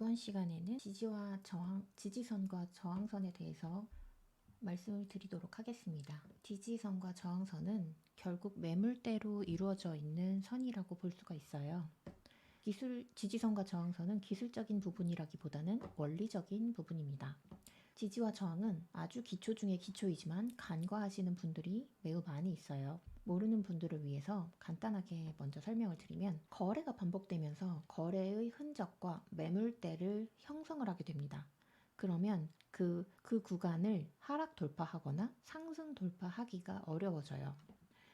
이번 시간에는 지지선과 저항선에 대해서 말씀을 드리도록 하겠습니다. 지지선과 저항선은 결국 매물대로 이루어져 있는 선이라고 볼 수가 있어요. 지지선과 저항선은 기술적인 부분이라기보다는 원리적인 부분입니다. 지지와 저항은 아주 기초 중의 기초이지만 간과하시는 분들이 매우 많이 있어요. 모르는 분들을 위해서 간단하게 먼저 설명을 드리면, 거래가 반복되면서 거래의 흔적과 매물대를 형성을 하게 됩니다. 그러면 그 구간을 하락 돌파하거나 상승 돌파하기가 어려워져요.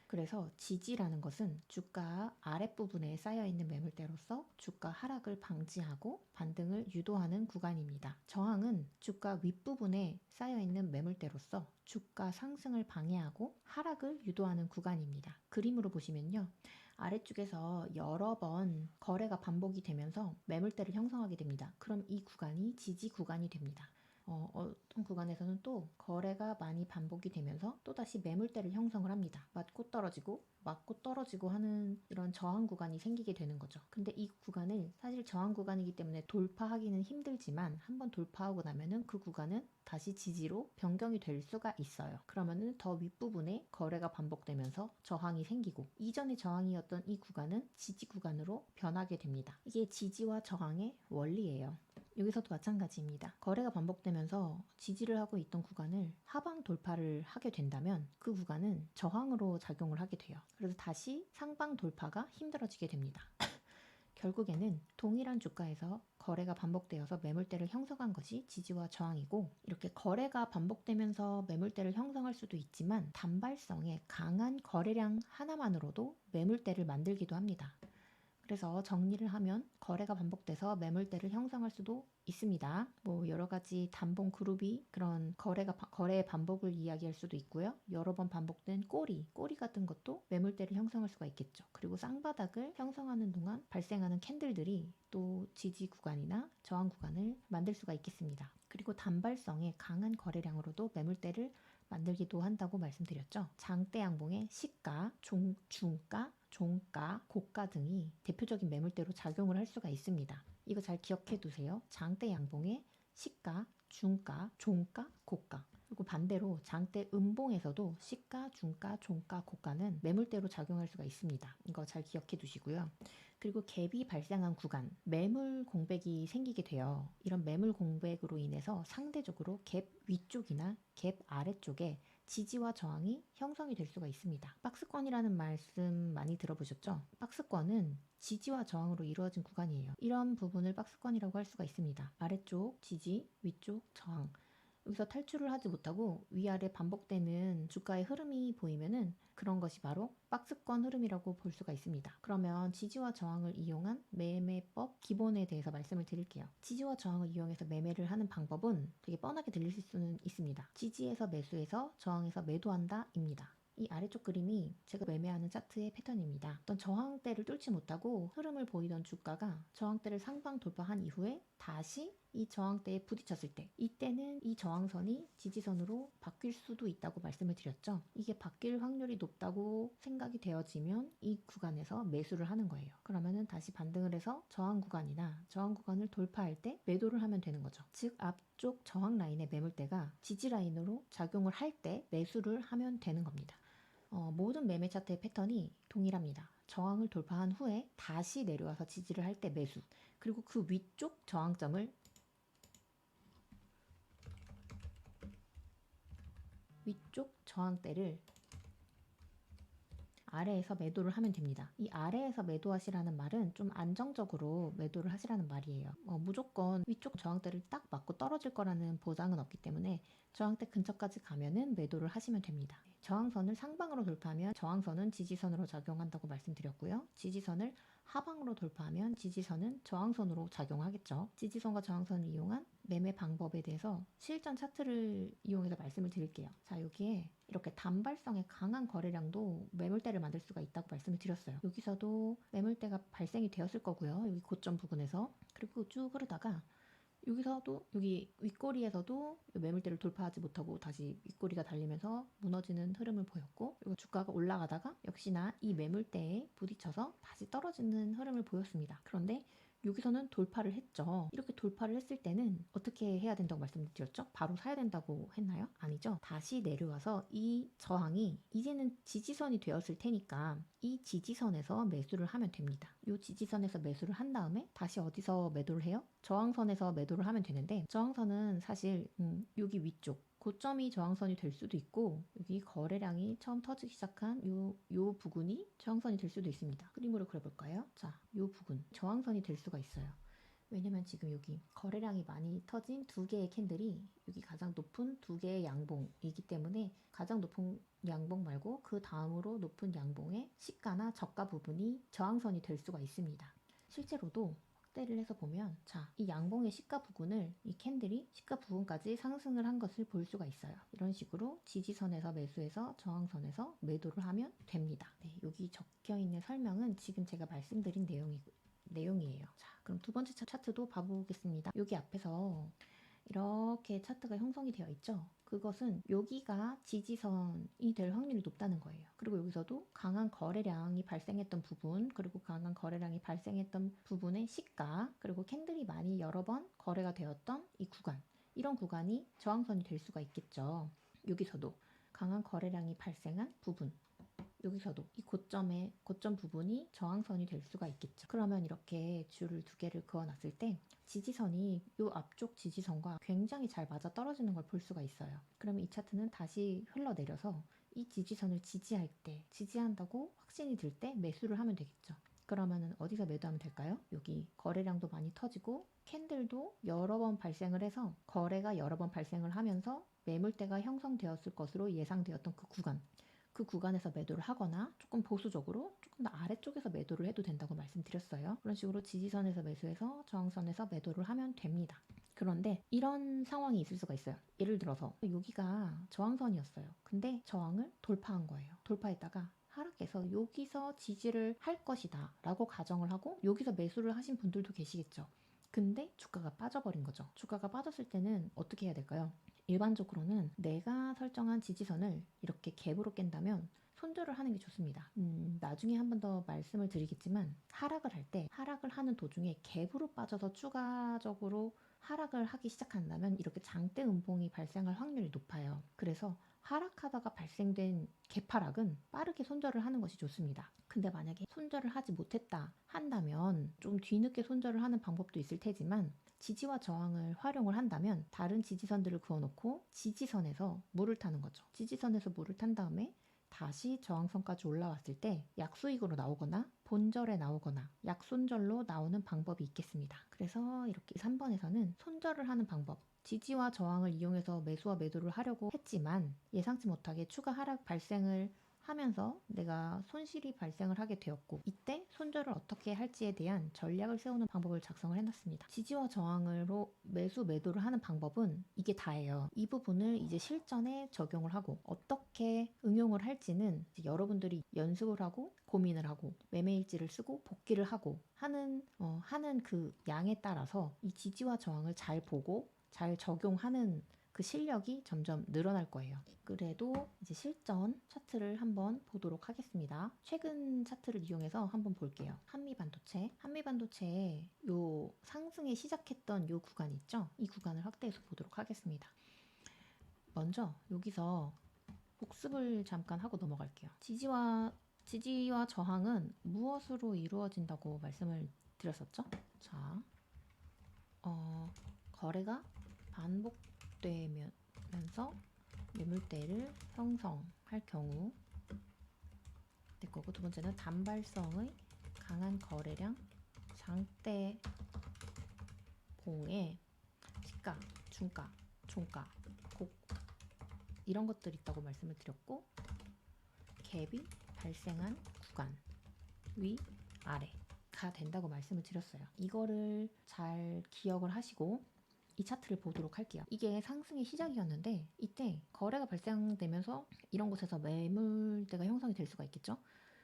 그래서 지지라는 것은 주가 아랫부분에 쌓여있는 매물대로서 주가 하락을 방지하고 반등을 유도하는 구간입니다. 저항은 주가 윗부분에 쌓여있는 매물대로서 주가 상승을 방해하고 하락을 유도하는 구간입니다. 그림으로 보시면요, 아래쪽에서 여러 번 거래가 반복이 되면서 매물대를 형성하게 됩니다. 그럼 이 구간이 지지 구간이 됩니다. 어떤 구간에서는 또 거래가 많이 반복이 되면서 또다시 매물대를 형성을 합니다. 맞고 떨어지고 하는 이런 저항 구간이 생기게 되는 거죠. 근데 이 구간을 사실 저항 구간이기 때문에 돌파하기는 힘들지만 한번 돌파하고 나면은 그 구간은 다시 지지로 변경이 될 수가 있어요. 그러면은 더 윗부분에 거래가 반복되면서 저항이 생기고, 이전에 저항이었던 이 구간은 지지 구간으로 변하게 됩니다. 이게 지지와 저항의 원리예요. 여기서도 마찬가지입니다. 거래가 반복되면서 지지를 하고 있던 구간을 하방 돌파를 하게 된다면 그 구간은 저항으로 작용을 하게 돼요. 그래서 다시 상방 돌파가 힘들어지게 됩니다. 결국에는 동일한 주가에서 거래가 반복되어서 매물대를 형성한 것이 지지와 저항이고, 이렇게 거래가 반복되면서 매물대를 형성할 수도 있지만 단발성의 강한 거래량 하나만으로도 매물대를 만들기도 합니다. 그래서 정리를 하면 거래가 반복돼서 매물대를 형성할 수도 있습니다. 여러 가지 단봉 그룹이 그런 거래의 반복을 이야기할 수도 있고요. 여러 번 반복된 꼬리 같은 것도 매물대를 형성할 수가 있겠죠. 그리고 쌍바닥을 형성하는 동안 발생하는 캔들들이 또 지지 구간이나 저항 구간을 만들 수가 있겠습니다. 그리고 단발성의 강한 거래량으로도 매물대를 만들기도 한다고 말씀드렸죠. 장대 양봉의 시가, 중가, 종가, 고가 등이 대표적인 매물대로 작용을 할 수가 있습니다. 이거 잘 기억해 두세요. 장대 양봉의 시가, 중가, 종가, 고가. 그리고 반대로 장대 음봉에서도 시가, 중가, 종가, 고가는 매물대로 작용할 수가 있습니다. 이거 잘 기억해 두시고요. 그리고 갭이 발생한 구간, 매물 공백이 생기게 돼요. 이런 매물 공백으로 인해서 상대적으로 갭 위쪽이나 갭 아래쪽에 지지와 저항이 형성이 될 수가 있습니다. 박스권이라는 말씀 많이 들어보셨죠? 박스권은 지지와 저항으로 이루어진 구간이에요. 이런 부분을 박스권이라고 할 수가 있습니다. 아래쪽 지지, 위쪽 저항. 여기서 탈출을 하지 못하고 위아래 반복되는 주가의 흐름이 보이면은 그런 것이 바로 박스권 흐름이라고 볼 수가 있습니다. 그러면 지지와 저항을 이용한 매매법 기본에 대해서 말씀을 드릴게요. 지지와 저항을 이용해서 매매를 하는 방법은 되게 뻔하게 들리실 수는 있습니다. 지지에서 매수해서 저항에서 매도한다 입니다. 이 아래쪽 그림이 제가 매매하는 차트의 패턴입니다. 어떤 저항대를 뚫지 못하고 흐름을 보이던 주가가 저항대를 상방 돌파한 이후에 다시 이 저항대에 부딪혔을 때, 이때는 이 저항선이 지지선으로 바뀔 수도 있다고 말씀을 드렸죠. 이게 바뀔 확률이 높다고 생각이 되어지면 이 구간에서 매수를 하는 거예요. 그러면은 다시 반등을 해서 저항 구간이나 저항 구간을 돌파할 때 매도를 하면 되는 거죠. 즉 앞쪽 저항 라인의 매물대가 지지 라인으로 작용을 할 때 매수를 하면 되는 겁니다. 모든 매매 차트의 패턴이 동일합니다. 저항을 돌파한 후에 다시 내려와서 지지를 할 때 매수, 그리고 그 위쪽 저항점을 위쪽 저항대를 아래에서 매도를 하면 됩니다. 이 아래에서 매도하시라는 말은 좀 안정적으로 매도를 하시라는 말이에요. 무조건 위쪽 저항대를 딱 맞고 떨어질 거라는 보장은 없기 때문에 저항대 근처까지 가면은 매도를 하시면 됩니다. 저항선을 상방으로 돌파하면 저항선은 지지선으로 작용한다고 말씀드렸고요. 지지선을 하방으로 돌파하면 지지선은 저항선으로 작용하겠죠. 지지선과 저항선을 이용한 매매 방법에 대해서 실전 차트를 이용해서 말씀을 드릴게요. 자, 여기에 이렇게 단발성의 강한 거래량도 매물대를 만들 수가 있다고 말씀을 드렸어요. 여기서도 매물대가 발생이 되었을 거고요. 여기 고점 부근에서. 그리고 쭉 흐르다가 여기서도 여기 윗꼬리에서도 매물대를 돌파하지 못하고 다시 윗꼬리가 달리면서 무너지는 흐름을 보였고, 그리고 주가가 올라가다가 역시나 이 매물대에 부딪혀서 다시 떨어지는 흐름을 보였습니다. 그런데 여기서는 돌파를 했죠. 이렇게 돌파를 했을 때는 어떻게 해야 된다고 말씀드렸죠? 바로 사야 된다고 했나요? 아니죠. 다시 내려와서 이 저항이 이제는 지지선이 되었을 테니까 이 지지선에서 매수를 하면 됩니다. 이 지지선에서 매수를 한 다음에 다시 어디서 매도를 해요? 저항선에서 매도를 하면 되는데, 저항선은 사실 여기 위쪽 고점이 저항선이 될 수도 있고, 여기 거래량이 처음 터지기 시작한 요 부분이 저항선이 될 수도 있습니다. 그림으로 그려볼까요? 자, 요 부분 저항선이 될 수가 있어요. 왜냐면 지금 여기 거래량이 많이 터진 두 개의 캔들이 여기 가장 높은 두 개의 양봉이기 때문에 가장 높은 양봉 말고 그 다음으로 높은 양봉의 시가나 저가 부분이 저항선이 될 수가 있습니다. 실제로도 확대를 해서 보면, 자, 이 양봉의 시가 부분을 이 캔들이 시가 부분까지 상승을 한 것을 볼 수가 있어요. 이런 식으로 지지선에서 매수해서 저항선에서 매도를 하면 됩니다. 네, 여기 적혀 있는 설명은 지금 제가 말씀드린 내용이에요. 자, 그럼 두 번째 차트도 봐보겠습니다. 여기 앞에서 이렇게 차트가 형성이 되어 있죠. 그것은 여기가 지지선이 될 확률이 높다는 거예요. 그리고 여기서도 강한 거래량이 발생했던 부분, 그리고 강한 거래량이 발생했던 부분의 시가, 그리고 캔들이 많이 여러 번 거래가 되었던 이 구간, 이런 구간이 저항선이 될 수가 있겠죠. 여기서도 강한 거래량이 발생한 부분, 여기서도 이 고점 부분이 저항선이 될 수가 있겠죠. 그러면 이렇게 줄을 두 개를 그어놨을 때 지지선이 이 앞쪽 지지선과 굉장히 잘 맞아 떨어지는 걸 볼 수가 있어요. 그러면 이 차트는 다시 흘러내려서 이 지지선을 지지한다고 확신이 들 때 매수를 하면 되겠죠. 그러면은 어디서 매도하면 될까요? 여기 거래량도 많이 터지고 캔들도 여러 번 발생을 해서, 거래가 여러 번 발생을 하면서 매물대가 형성되었을 것으로 예상되었던 그 구간에서 매도를 하거나, 조금 보수적으로 조금 더 아래쪽에서 매도를 해도 된다고 말씀드렸어요. 그런 식으로 지지선에서 매수해서 저항선에서 매도를 하면 됩니다. 그런데 이런 상황이 있을 수가 있어요. 예를 들어서 여기가 저항선이었어요. 근데 저항을 돌파한 거예요. 돌파했다가 하락해서 여기서 지지를 할 것이다 라고 가정을 하고 여기서 매수를 하신 분들도 계시겠죠. 근데 주가가 빠져버린 거죠. 주가가 빠졌을 때는 어떻게 해야 될까요? 일반적으로는 내가 설정한 지지선을 이렇게 갭으로 깬다면 손절을 하는 게 좋습니다. 나중에 한 번 더 말씀을 드리겠지만, 하락을 할 때, 하락을 하는 도중에 갭으로 빠져서 추가적으로 하락을 하기 시작한다면 이렇게 장대 음봉이 발생할 확률이 높아요. 그래서 하락하다가 발생된 개파락은 빠르게 손절을 하는 것이 좋습니다. 근데 만약에 손절을 하지 못했다 한다면 좀 뒤늦게 손절을 하는 방법도 있을 테지만, 지지와 저항을 활용을 한다면 다른 지지선들을 그어놓고 지지선에서 물을 타는 거죠. 지지선에서 물을 탄 다음에 다시 저항선까지 올라왔을 때 약수익으로 나오거나 본절에 나오거나 약손절로 나오는 방법이 있겠습니다. 그래서 이렇게 3번에서는 손절을 하는 방법, 지지와 저항을 이용해서 매수와 매도를 하려고 했지만 예상치 못하게 추가 하락 발생을 하면서 내가 손실이 발생을 하게 되었고, 이때 손절을 어떻게 할지에 대한 전략을 세우는 방법을 작성을 해놨습니다. 지지와 저항으로 매수 매도를 하는 방법은 이게 다예요. 이 부분을 이제 실전에 적용을 하고 어떻게 응용을 할지는 이제 여러분들이 연습을 하고 고민을 하고 매매일지를 쓰고 복기를 하고 하는 그 양에 따라서 이 지지와 저항을 잘 보고 잘 적용하는 그 실력이 점점 늘어날 거예요. 그래도 이제 실전 차트를 한번 보도록 하겠습니다. 최근 차트를 이용해서 한번 볼게요. 한미반도체의 요 상승에 시작했던 요 구간 있죠? 이 구간을 확대해서 보도록 하겠습니다. 먼저 여기서 복습을 잠깐 하고 넘어갈게요. 지지와 저항은 무엇으로 이루어진다고 말씀을 드렸었죠? 자, 거래가 반복되면서 매물대를 형성할 경우 될 거고, 두 번째는 단발성의 강한 거래량, 장대봉의 시가, 중가, 종가, 곡, 이런 것들이 있다고 말씀을 드렸고, 갭이 발생한 구간 위, 아래가 된다고 말씀을 드렸어요. 이거를 잘 기억을 하시고 이 차트를 보도록 할게요. 이게 상승의 시작이었는데 이때 거래가 발생되면서 이런 곳에서 매물대가 형성이 될 수가 있겠죠.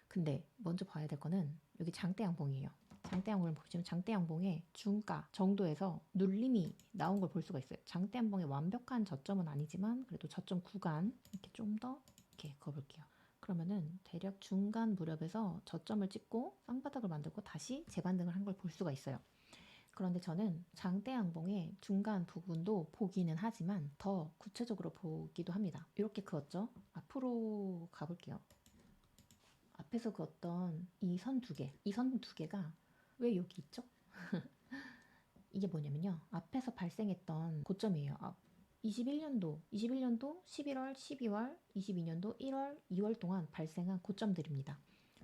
근데 먼저 봐야 될 거는 여기 장대 양봉이에요. 장대 양봉을 보시면 장대 양봉의 중가 정도에서 눌림이 나온 걸 볼 수가 있어요. 장대 양봉의 완벽한 저점은 아니지만 그래도 저점 구간 이렇게 좀 더 이렇게 그어볼게요. 그러면은 대략 중간 무렵에서 저점을 찍고 쌍바닥을 만들고 다시 재반등을 한 걸 볼 수가 있어요. 그런데 저는 장대양봉의 중간 부분도 보기는 하지만 더 구체적으로 보기도 합니다. 이렇게 그었죠? 앞으로 가볼게요. 앞에서 그었던 이 선 두 개, 이 선 두 개가 왜 여기 있죠? 이게 뭐냐면요. 앞에서 발생했던 고점이에요. 21년도 11월, 12월, 22년도 1월, 2월 동안 발생한 고점들입니다.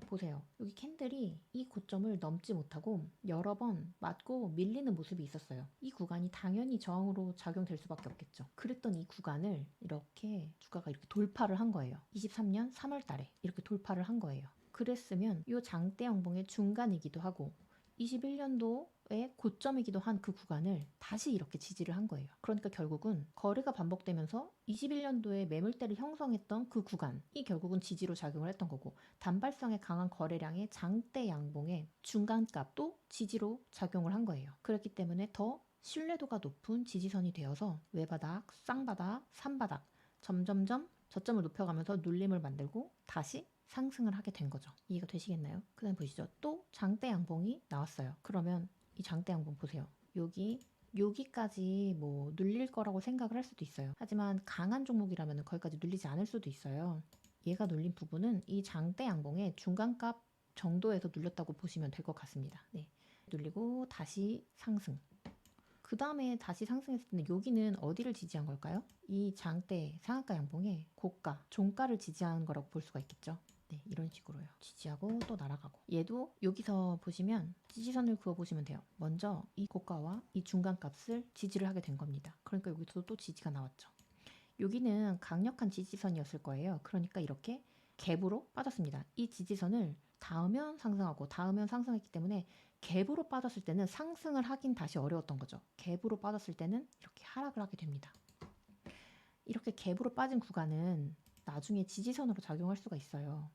보세요. 여기 캔들이 이 고점을 넘지 못하고 여러 번 맞고 밀리는 모습이 있었어요. 이 구간이 당연히 저항으로 작용될 수밖에 없겠죠. 그랬던 이 구간을 이렇게 주가가 이렇게 돌파를 한 거예요. 23년 3월 달에 이렇게 돌파를 한 거예요. 그랬으면 이 장대 양봉의 중간이기도 하고 21년도의 고점이기도 한 그 구간을 다시 이렇게 지지를 한 거예요. 그러니까 결국은 거래가 반복되면서 21년도에 매물대를 형성했던 그 구간이 결국은 지지로 작용을 했던 거고, 단발성의 강한 거래량의 장대 양봉의 중간값도 지지로 작용을 한 거예요. 그렇기 때문에 더 신뢰도가 높은 지지선이 되어서 외바닥, 쌍바닥, 산바닥 점점점 저점을 높여가면서 눌림을 만들고 다시 상승을 하게 된 거죠. 이해가 되시겠나요? 그 다음 보시죠. 또 장대 양봉이 나왔어요. 그러면 이 장대 양봉 보세요. 여기까지 뭐 눌릴 거라고 생각을 할 수도 있어요. 하지만 강한 종목이라면 거기까지 눌리지 않을 수도 있어요. 얘가 눌린 부분은 이 장대 양봉의 중간값 정도에서 눌렸다고 보시면 될 것 같습니다. 네, 눌리고 다시 상승. 그 다음에 다시 상승했을 때는 여기는 어디를 지지한 걸까요? 이 장대 상한가 양봉의 고가, 종가를 지지한 거라고 볼 수가 있겠죠. 네, 이런 식으로요. 지지하고 또 날아가고. 얘도 여기서 보시면 지지선을 그어보시면 돼요. 먼저 이 고가와 이 중간값을 지지를 하게 된 겁니다. 그러니까 여기서 또 지지가 나왔죠. 여기는 강력한 지지선이었을 거예요. 그러니까 이렇게 갭으로 빠졌습니다. 이 지지선을 닿으면 상승하고 닿으면 상승했기 때문에 갭으로 빠졌을 때는 상승을 하긴 다시 어려웠던 거죠. 갭으로 빠졌을 때는 이렇게 하락을 하게 됩니다. 이렇게 갭으로 빠진 구간은 나중에 지지선으로 작용할 수가 있어요.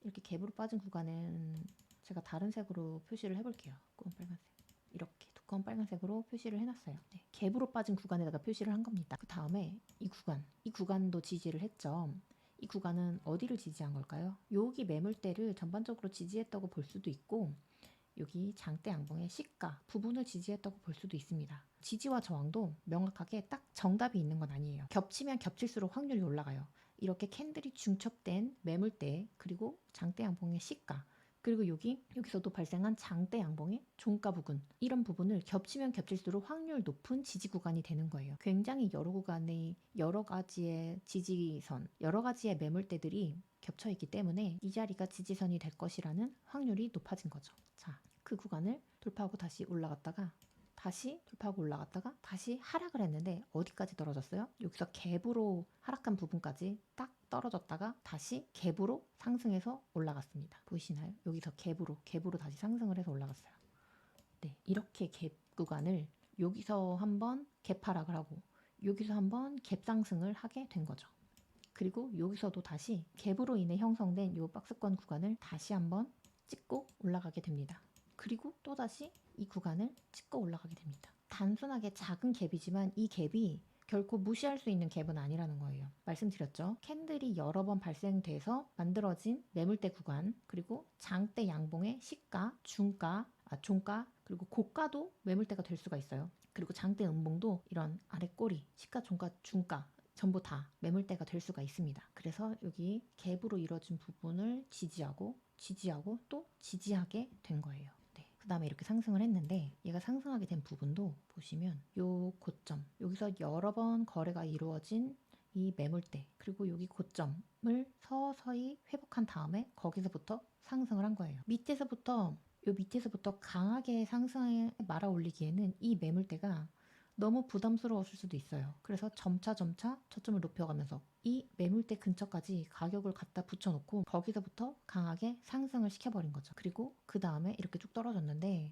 이렇게 갭으로 빠진 구간은 제가 다른 색으로 표시를 해볼게요. 두꺼운 빨간색. 이렇게 두꺼운 빨간색으로 표시를 해놨어요. 네, 갭으로 빠진 구간에다가 표시를 한 겁니다. 그 다음에 이 구간도 지지를 했죠. 이 구간은 어디를 지지한 걸까요? 여기 매물대를 전반적으로 지지했다고 볼 수도 있고, 여기 장대 양봉의 시가 부분을 지지했다고 볼 수도 있습니다. 지지와 저항도 명확하게 딱 정답이 있는 건 아니에요. 겹치면 겹칠수록 확률이 올라가요. 이렇게 캔들이 중첩된 매물대, 그리고 장대 양봉의 시가, 그리고 여기서도 발생한 장대 양봉의 종가 부근, 이런 부분을 겹치면 겹칠수록 확률 높은 지지 구간이 되는 거예요. 굉장히 여러 구간의 여러 가지의 지지선, 여러 가지의 매물대들이 겹쳐 있기 때문에 이 자리가 지지선이 될 것이라는 확률이 높아진 거죠. 자, 그 구간을 돌파하고 다시 올라갔다가 다시 돌파하고 올라갔다가 다시 하락을 했는데 어디까지 떨어졌어요? 여기서 갭으로 하락한 부분까지 딱 떨어졌다가 다시 갭으로 상승해서 올라갔습니다. 보이시나요? 여기서 갭으로 다시 상승을 해서 올라갔어요. 네, 이렇게 갭 구간을 여기서 한번 갭 하락을 하고 여기서 한번 갭 상승을 하게 된 거죠. 그리고 여기서도 다시 갭으로 인해 형성된 이 박스권 구간을 다시 한번 찍고 올라가게 됩니다. 그리고 또다시 이 구간을 찍고 올라가게 됩니다. 단순하게 작은 갭이지만 이 갭이 결코 무시할 수 있는 갭은 아니라는 거예요. 말씀드렸죠. 캔들이 여러 번 발생돼서 만들어진 매물대 구간, 그리고 장대 양봉의 시가, 종가, 그리고 고가도 매물대가 될 수가 있어요. 그리고 장대 음봉도 이런 아래 꼬리, 시가, 종가, 중가 전부 다 매물대가 될 수가 있습니다. 그래서 여기 갭으로 이루어진 부분을 지지하고 또 지지하게 된 거예요. 네, 그 다음에 이렇게 상승을 했는데 얘가 상승하게 된 부분도 보시면 요 고점, 여기서 여러 번 거래가 이루어진 이 매물대, 그리고 여기 고점을 서서히 회복한 다음에 거기서부터 상승을 한 거예요. 밑에서부터 강하게 상승에 말아 올리기에는 이 매물대가 너무 부담스러웠을 수도 있어요. 그래서 점차 저점을 높여가면서 이 매물대 근처까지 가격을 갖다 붙여놓고 거기서부터 강하게 상승을 시켜버린 거죠. 그리고 그 다음에 이렇게 쭉 떨어졌는데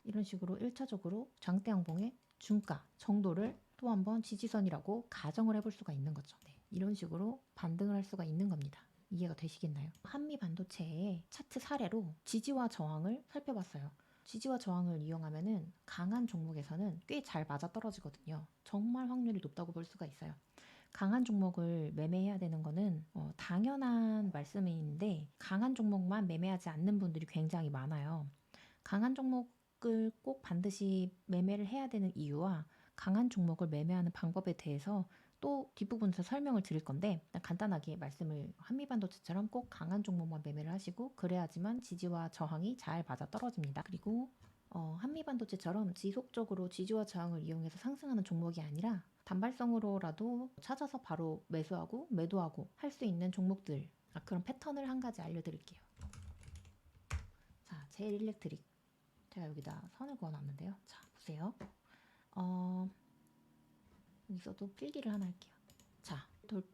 이런 식으로 1차적으로 장대 양봉의 중가 정도를 또 한번 지지선이라고 가정을 해볼 수가 있는 거죠. 네, 이런 식으로 반등을 할 수가 있는 겁니다. 이해가 되시겠나요? 한미 반도체의 차트 사례로 지지와 저항을 살펴봤어요. 지지와 저항을 이용하면은 강한 종목에서는 꽤 잘 맞아떨어지거든요. 정말 확률이 높다고 볼 수가 있어요. 강한 종목을 매매해야 되는 거는 당연한 말씀인데 강한 종목만 매매하지 않는 분들이 굉장히 많아요. 강한 종목은 종목을 꼭 반드시 매매를 해야 되는 이유와 강한 종목을 매매하는 방법에 대해서 또 뒷부분에서 설명을 드릴 건데, 일단 간단하게 말씀을, 한미반도체처럼 꼭 강한 종목만 매매를 하시고 그래야지만 지지와 저항이 잘 맞아 떨어집니다. 그리고 한미반도체처럼 지속적으로 지지와 저항을 이용해서 상승하는 종목이 아니라 단발성으로라도 찾아서 바로 매수하고 매도하고 할 수 있는 종목들, 그런 패턴을 한 가지 알려드릴게요. 자, 제일일렉트릭, 제가 여기다 선을 그어놨는데요. 자, 보세요. 여기서도 필기를 하나 할게요. 자,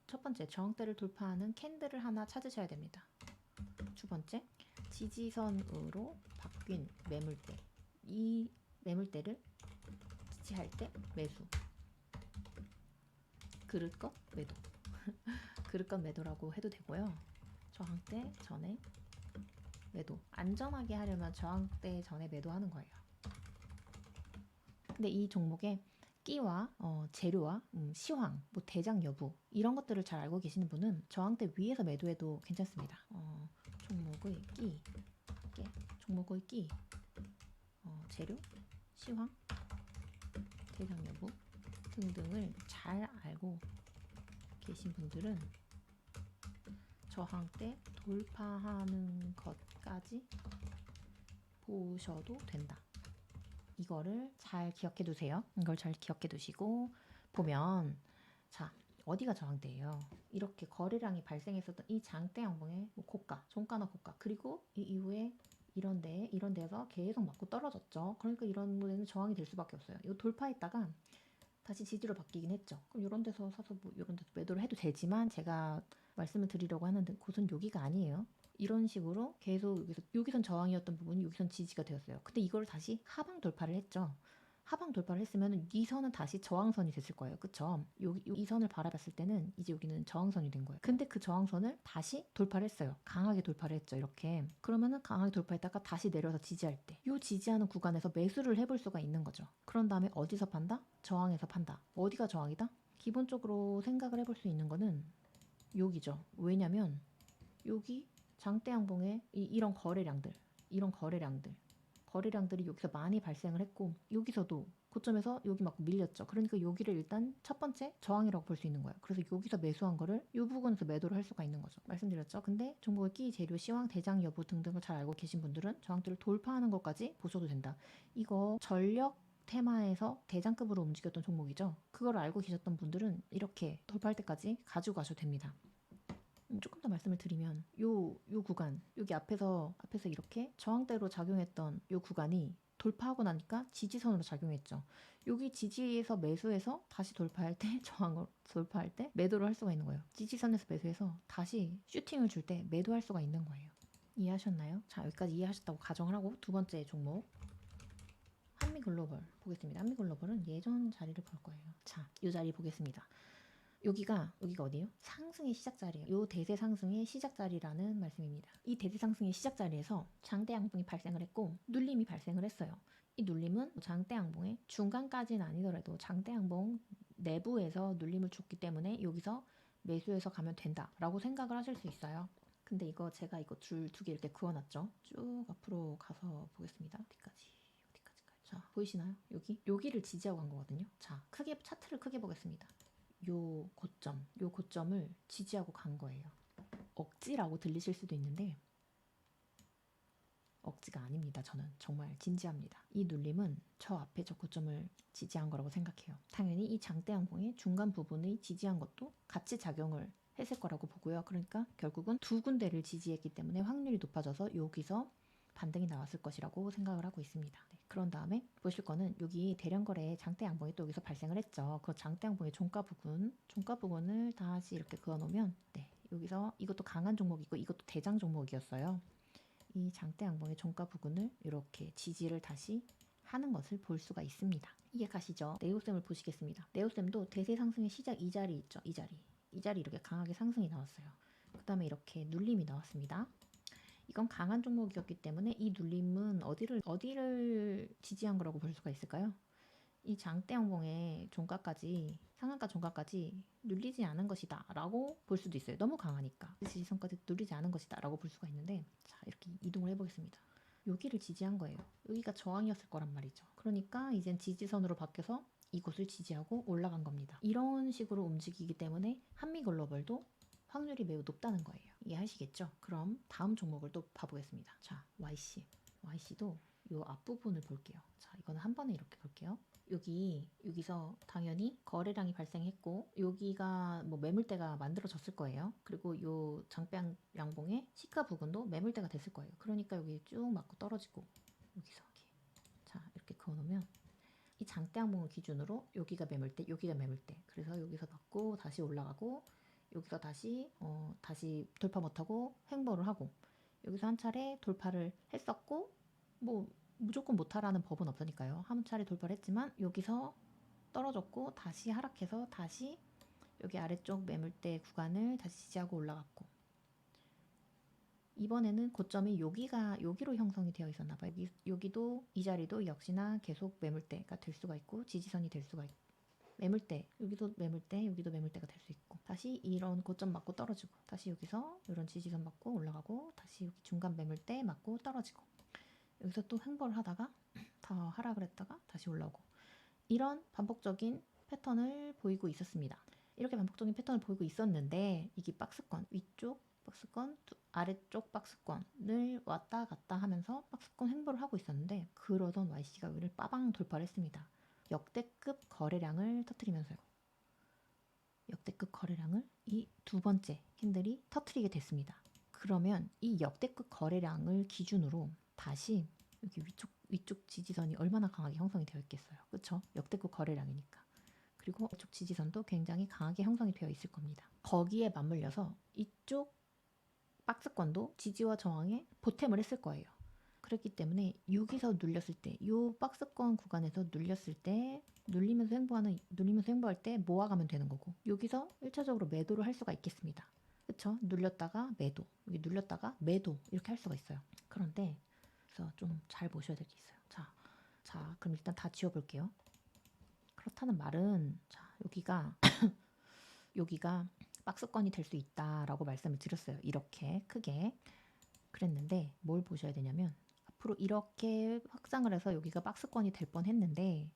첫 번째, 저항대를 돌파하는 캔들을 하나 찾으셔야 됩니다. 두 번째, 지지선으로 바뀐 매물대, 이 매물대를 지지할 때 매수, 그릇것 매도 그릇것 매도라고 해도 되고요. 저항대 전에 매도, 안전하게 하려면 저항대 전에 매도하는 거예요. 근데 이 종목의 끼와 재료와 시황, 뭐 대장 여부, 이런 것들을 잘 알고 계시는 분은 저항대 위에서 매도해도 괜찮습니다. 종목의 끼, 재료, 시황, 대장 여부 등등을 잘 알고 계신 분들은 저항대 돌파하는 것까지 보셔도 된다. 이거를 잘 기억해 두세요. 이걸 잘 기억해 두시고 보면, 자, 어디가 저항대예요? 이렇게 거래량이 발생했었던 이 장대 양봉의 고가, 종가나 고가, 그리고 이 이후에 이런 데에서 계속 맞고 떨어졌죠. 그러니까 이런 데는 저항이 될 수밖에 없어요. 이 돌파했다가 다시 지지로 바뀌긴 했죠. 그럼 이런 데서 사서 뭐 이런 데서 매도를 해도 되지만, 제가 말씀을 드리려고 하는데 곳은 여기가 아니에요. 이런 식으로 계속 여기선 저항이었던 부분이 여기선 지지가 되었어요. 근데 이걸 다시 하방 돌파를 했죠. 하방 돌파를 했으면 이 선은 다시 저항선이 됐을 거예요. 그쵸? 이 선을 바라봤을 때는 이제 여기는 저항선이 된 거예요. 근데 그 저항선을 다시 돌파를 했어요. 강하게 돌파를 했죠. 이렇게. 그러면은 강하게 돌파했다가 다시 내려서 지지할 때, 이 지지하는 구간에서 매수를 해볼 수가 있는 거죠. 그런 다음에 어디서 판다? 저항에서 판다. 어디가 저항이다? 기본적으로 생각을 해볼 수 있는 거는 여기죠. 왜냐면 여기 장대 양봉에 이런 거래량들이 여기서 많이 발생을 했고, 여기서도 고점에서 여기 막 밀렸죠. 그러니까 여기를 일단 첫 번째 저항이라고 볼 수 있는 거예요. 그래서 여기서 매수한 거를 이 부분에서 매도를 할 수가 있는 거죠. 말씀드렸죠. 근데 종목의 끼, 재료, 시황, 대장 여부 등등을 잘 알고 계신 분들은 저항대를 돌파하는 것까지 보셔도 된다. 이거 전력 테마에서 대장급으로 움직였던 종목이죠. 그걸 알고 계셨던 분들은 이렇게 돌파할 때까지 가지고 가셔도 됩니다. 조금 더 말씀을 드리면 요 구간, 여기 앞에서 이렇게 저항대로 작용했던 요 구간이 돌파하고 나니까 지지선으로 작용했죠. 여기 지지에서 매수해서 다시 돌파할 때 저항으로 돌파할 때 매도를 할 수가 있는 거예요. 지지선에서 매수해서 다시 슈팅을 줄 때 매도할 수가 있는 거예요. 이해하셨나요? 자, 여기까지 이해하셨다고 가정을 하고 두 번째 종목 한미글로벌 보겠습니다. 한미글로벌은 예전 자리를 볼 거예요. 자, 이 자리 보겠습니다. 여기가 어디예요? 상승의 시작 자리예요. 요 대세 상승의 시작 자리라는 말씀입니다. 이 대세 상승의 시작 자리에서 장대 양봉이 발생을 했고 눌림이 발생을 했어요. 이 눌림은 장대 양봉의 중간까지는 아니더라도 장대 양봉 내부에서 눌림을 줬기 때문에 여기서 매수해서 가면 된다라고 생각을 하실 수 있어요. 근데 제가 줄 두 개 이렇게 그어놨죠. 쭉 앞으로 가서 보겠습니다. 어디까지. 자, 보이시나요? 여기를 지지하고 간 거거든요. 자, 차트를 크게 보겠습니다. 요 고점을 지지하고 간 거예요. 억지라고 들리실 수도 있는데 억지가 아닙니다. 저는 정말 진지합니다. 이 눌림은 저 앞에 저 고점을 지지한 거라고 생각해요. 당연히 이 장대 양봉의 중간 부분의 지지한 것도 같이 작용을 했을 거라고 보고요. 그러니까 결국은 두 군데를 지지했기 때문에 확률이 높아져서 여기서 반등이 나왔을 것이라고 생각을 하고 있습니다. 네, 그런 다음에 보실 거는 여기 대량거래 장대 양봉이 또 여기서 발생을 했죠. 그 장대 양봉의 종가 부분을 다시 이렇게 그어놓으면, 네, 여기서 이것도 강한 종목이고 이것도 대장 종목이었어요. 이 장대 양봉의 종가 부분을 이렇게 지지를 다시 하는 것을 볼 수가 있습니다. 이해 가시죠? 네오셈을 보시겠습니다. 네오셈도 대세 상승의 시작 이 자리 있죠. 이 자리 이렇게 강하게 상승이 나왔어요. 그 다음에 이렇게 눌림이 나왔습니다. 이건 강한 종목이었기 때문에 이 눌림은 어디를 지지한 거라고 볼 수가 있을까요? 이 장대 양봉의 상한가 종가까지 눌리지 않은 것이다 라고 볼 수도 있어요. 너무 강하니까 지지선까지 눌리지 않은 것이다 라고 볼 수가 있는데, 자, 이렇게 이동을 해보겠습니다. 여기를 지지한 거예요. 여기가 저항이었을 거란 말이죠. 그러니까 이젠 지지선으로 바뀌어서 이곳을 지지하고 올라간 겁니다. 이런 식으로 움직이기 때문에 한미글로벌도 확률이 매우 높다는 거예요. 이해하시겠죠? 그럼 다음 종목을 또 봐보겠습니다. 자, YC. YC도 이 앞부분을 볼게요. 자, 이거는 한 번에 이렇게 볼게요. 여기서 당연히 거래량이 발생했고 여기가 뭐 매물대가 만들어졌을 거예요. 그리고 요 장대 양봉의 시가 부근도 매물대가 됐을 거예요. 그러니까 여기 쭉 맞고 떨어지고 여기서 이렇게 자 이렇게 그어놓으면 이 장대 양봉을 기준으로 여기가 매물대, 여기가 매물대. 그래서 여기서 맞고 다시 올라가고 여기서 다시 돌파 못하고 횡보를 하고 여기서 한 차례 돌파를 했었고 뭐 무조건 못하라는 법은 없으니까요. 한 차례 돌파를 했지만 여기서 떨어졌고 다시 하락해서 다시 여기 아래쪽 매물대 구간을 다시 지지하고 올라갔고 이번에는 고점이 여기로 형성이 되어 있었나 봐요. 여기도 이 자리도 역시나 계속 매물대가 될 수가 있고 지지선이 될 수가 있고 매물대, 여기도 매물대, 여기도 매물대가 될 수 있고 다시 이런 고점 맞고 떨어지고 다시 여기서 이런 지지선 맞고 올라가고 다시 여기 중간 매물대 맞고 떨어지고 여기서 또 횡보를 하다가 더 하락을 했다가 다시 올라오고 이런 반복적인 패턴을 보이고 있었습니다. 이렇게 반복적인 패턴을 보이고 있었는데 이게 박스권, 위쪽 박스권, 아래쪽 박스권을 왔다 갔다 하면서 박스권 횡보를 하고 있었는데 그러던 YC가 여기를 빠방 돌파를 했습니다. 역대급 거래량을 터뜨리면서요. 역대급 거래량을 이 두 번째 캔들이 터뜨리게 됐습니다. 그러면 이 역대급 거래량을 기준으로 다시 여기 위쪽 지지선이 얼마나 강하게 형성이 되어 있겠어요. 그렇죠? 역대급 거래량이니까. 그리고 이쪽 지지선도 굉장히 강하게 형성이 되어 있을 겁니다. 거기에 맞물려서 이쪽 박스권도 지지와 저항에 보탬을 했을 거예요. 그렇기 때문에 여기서 눌렸을 때, 이 박스권 구간에서 눌렸을 때 눌리면서 횡보할 때 모아가면 되는 거고 여기서 1차적으로 매도를 할 수가 있겠습니다. 그렇죠? 눌렸다가 매도, 여기 눌렸다가 매도 이렇게 할 수가 있어요. 그런데 그래서 좀 잘 보셔야 될 게 있어요. 자, 그럼 일단 다 지워볼게요. 그렇다는 말은 자 여기가 박스권이 될 수 있다라고 말씀을 드렸어요. 이렇게 크게 그랬는데 뭘 보셔야 되냐면 앞으로 이렇게 확장을 해서 여기가 박스권이 될 뻔했는데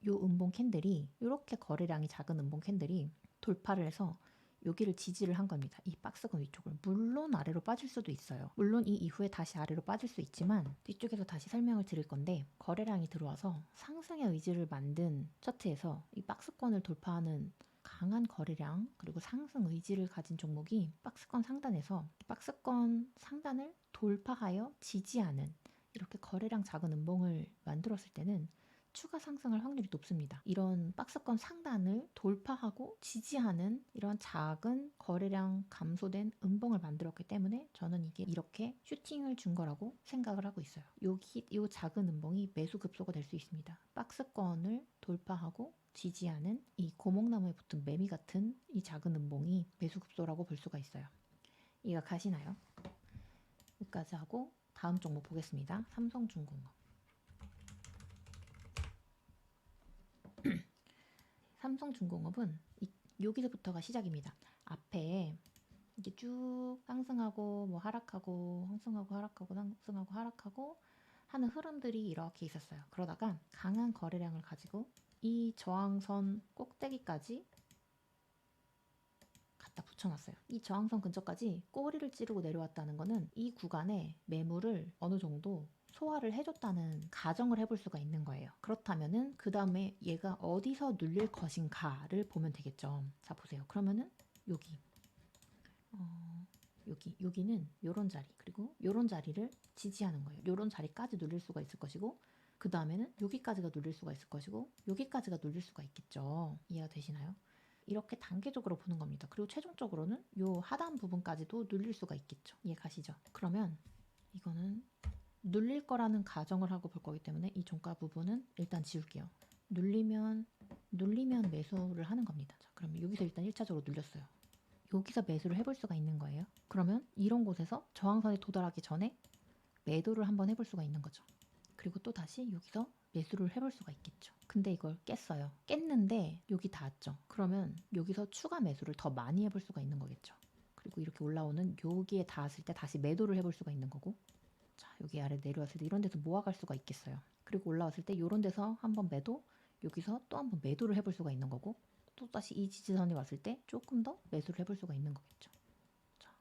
요 음봉 캔들이 이렇게 거래량이 작은 음봉 캔들이 돌파를 해서 여기를 지지를 한 겁니다. 이 박스권 위쪽을. 물론 아래로 빠질 수도 있어요. 물론 이 이후에 다시 아래로 빠질 수 있지만 뒤쪽에서 다시 설명을 드릴 건데 거래량이 들어와서 상승의 의지를 만든 차트에서 이 박스권을 돌파하는 강한 거래량 그리고 상승 의지를 가진 종목이 박스권 상단에서 박스권 상단을 돌파하여 지지하는 이렇게 거래량 작은 음봉을 만들었을 때는 추가 상승할 확률이 높습니다. 이런 박스권 상단을 돌파하고 지지하는 이런 작은 거래량 감소된 음봉을 만들었기 때문에 저는 이게 이렇게 슈팅을 준 거라고 생각을 하고 있어요. 이 작은 음봉이 매수 급소가 될 수 있습니다. 박스권을 돌파하고 지지하는 이 고목나무에 붙은 매미 같은 이 작은 음봉이 매수 급소라고 볼 수가 있어요. 이해가 가시나요? 여기까지 하고 다음 종목 보겠습니다. 삼성중공업. 삼성중공업은 여기서부터가 시작입니다. 앞에 이게 쭉 상승하고 뭐 하락하고 상승하고 하락하고 상승하고 하락하고 하는 흐름들이 이렇게 있었어요. 그러다가 강한 거래량을 가지고 이 저항선 꼭대기까지 갖다 붙여놨어요. 이 저항선 근처까지 꼬리를 찌르고 내려왔다는 거는 이 구간에 매물을 어느 정도 소화를 해줬다는 가정을 해볼 수가 있는 거예요. 그렇다면은 그 다음에 얘가 어디서 눌릴 것인가를 보면 되겠죠. 자 보세요. 그러면은 여기는 요런 자리 그리고 요런 자리를 지지하는 거예요. 요런 자리까지 눌릴 수가 있을 것이고 그 다음에는 여기까지가 눌릴 수가 있을 것이고 여기까지가 눌릴 수가 있겠죠. 이해가 되시나요? 이렇게 단계적으로 보는 겁니다. 그리고 최종적으로는 요 하단 부분까지도 눌릴 수가 있겠죠. 이해 가시죠? 그러면 이거는 눌릴 거라는 가정을 하고 볼 거기 때문에 이 종가 부분은 일단 지울게요. 눌리면 매수를 하는 겁니다. 자, 그러면 여기서 일단 1차적으로 눌렸어요. 여기서 매수를 해볼 수가 있는 거예요. 그러면 이런 곳에서 저항선에 도달하기 전에 매도를 한번 해볼 수가 있는 거죠. 그리고 또 다시 여기서 매수를 해볼 수가 있겠죠. 근데 이걸 깼어요. 깼는데 여기 닿았죠. 그러면 여기서 추가 매수를 더 많이 해볼 수가 있는 거겠죠. 그리고 이렇게 올라오는 여기에 닿았을 때 다시 매도를 해볼 수가 있는 거고 자, 여기 아래 내려왔을 때 이런 데서 모아갈 수가 있겠어요. 그리고 올라왔을 때 이런 데서 한번 매도, 여기서 또 한번 매도를 해볼 수가 있는 거고, 또 다시 이 지지선이 왔을 때 조금 더 매수를 해볼 수가 있는 거겠죠. 자,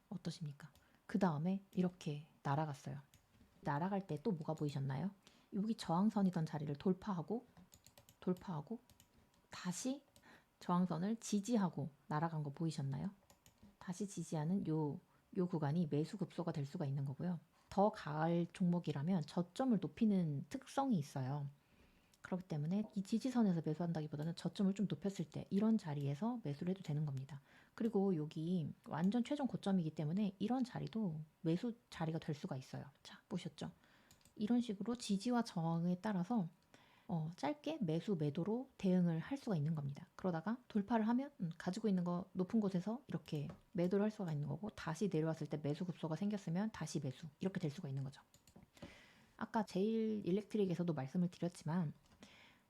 어떠십니까? 그 다음에 이렇게 날아갔어요. 날아갈 때 또 뭐가 보이셨나요? 여기 저항선이던 자리를 돌파하고 다시 저항선을 지지하고 날아간 거 보이셨나요? 다시 지지하는 요 구간이 매수 급소가 될 수가 있는 거고요. 더 갈 종목이라면 저점을 높이는 특성이 있어요. 그렇기 때문에 이 지지선에서 매수한다기보다는 저점을 좀 높였을 때 이런 자리에서 매수를 해도 되는 겁니다. 그리고 여기 완전 최종 고점이기 때문에 이런 자리도 매수 자리가 될 수가 있어요. 자, 보셨죠? 이런 식으로 지지와 저항에 따라서 짧게 매수 매도로 대응을 할 수가 있는 겁니다. 그러다가 돌파를 하면 가지고 있는 거 높은 곳에서 이렇게 매도를 할 수가 있는 거고, 다시 내려왔을 때 매수 급소가 생겼으면 다시 매수, 이렇게 될 수가 있는 거죠. 아까 제일 일렉트릭에서도 말씀을 드렸지만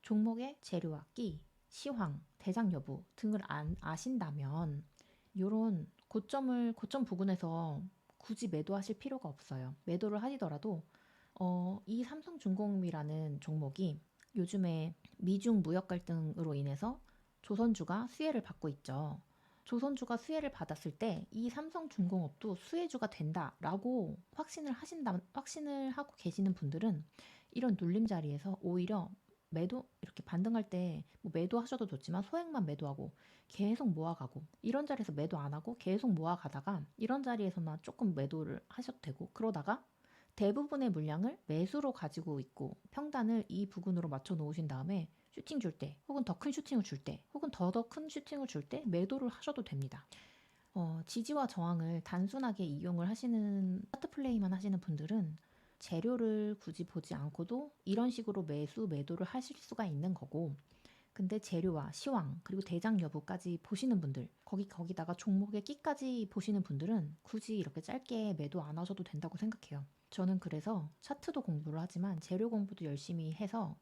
종목의 재료와 끼, 시황, 대장 여부 등을 아신다면 이런 고점 부근에서 굳이 매도하실 필요가 없어요. 매도를 하시더라도 이 삼성중공업이라는 종목이 요즘에 미중 무역 갈등으로 인해서 조선주가 수혜를 받고 있죠. 조선주가 수혜를 받았을 때 이 삼성중공업도 수혜주가 된다라고 확신을 하고 계시는 분들은 이런 눌림 자리에서 오히려 매도 이렇게 반등할 때 뭐 매도하셔도 좋지만 소액만 매도하고 계속 모아가고, 이런 자리에서 매도 안 하고 계속 모아가다가 이런 자리에서만 조금 매도를 하셔도 되고, 그러다가 대부분의 물량을 매수로 가지고 있고 평단을 이 부근으로 맞춰 놓으신 다음에 슈팅 줄 때, 혹은 더 큰 슈팅을 줄 때, 혹은 더 큰 슈팅을 줄 때 매도를 하셔도 됩니다. 지지와 저항을 단순하게 이용을 하시는 차트 플레이만 하시는 분들은 재료를 굳이 보지 않고도 이런 식으로 매도를 하실 수가 있는 거고, 근데 재료와 시황 그리고 대장 여부까지 보시는 분들, 거기다가 종목의 끼까지 보시는 분들은 굳이 이렇게 짧게 매도 안 하셔도 된다고 생각해요. 저는 그래서 차트도 공부를 하지만 재료 공부도 열심히 해서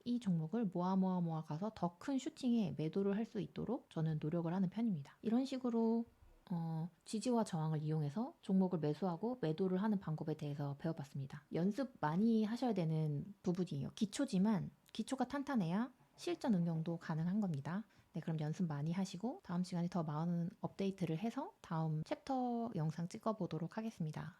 이 종목을 모아 가서 더 큰 슈팅에 매도를 할 수 있도록 저는 노력을 하는 편입니다. 이런 식으로 지지와 저항을 이용해서 종목을 매수하고 매도를 하는 방법에 대해서 배워봤습니다. 연습 많이 하셔야 되는 부분이에요. 기초지만 기초가 탄탄해야 실전 응용도 가능한 겁니다. 네, 그럼 연습 많이 하시고 다음 시간에 더 많은 업데이트를 해서 다음 챕터 영상 찍어보도록 하겠습니다.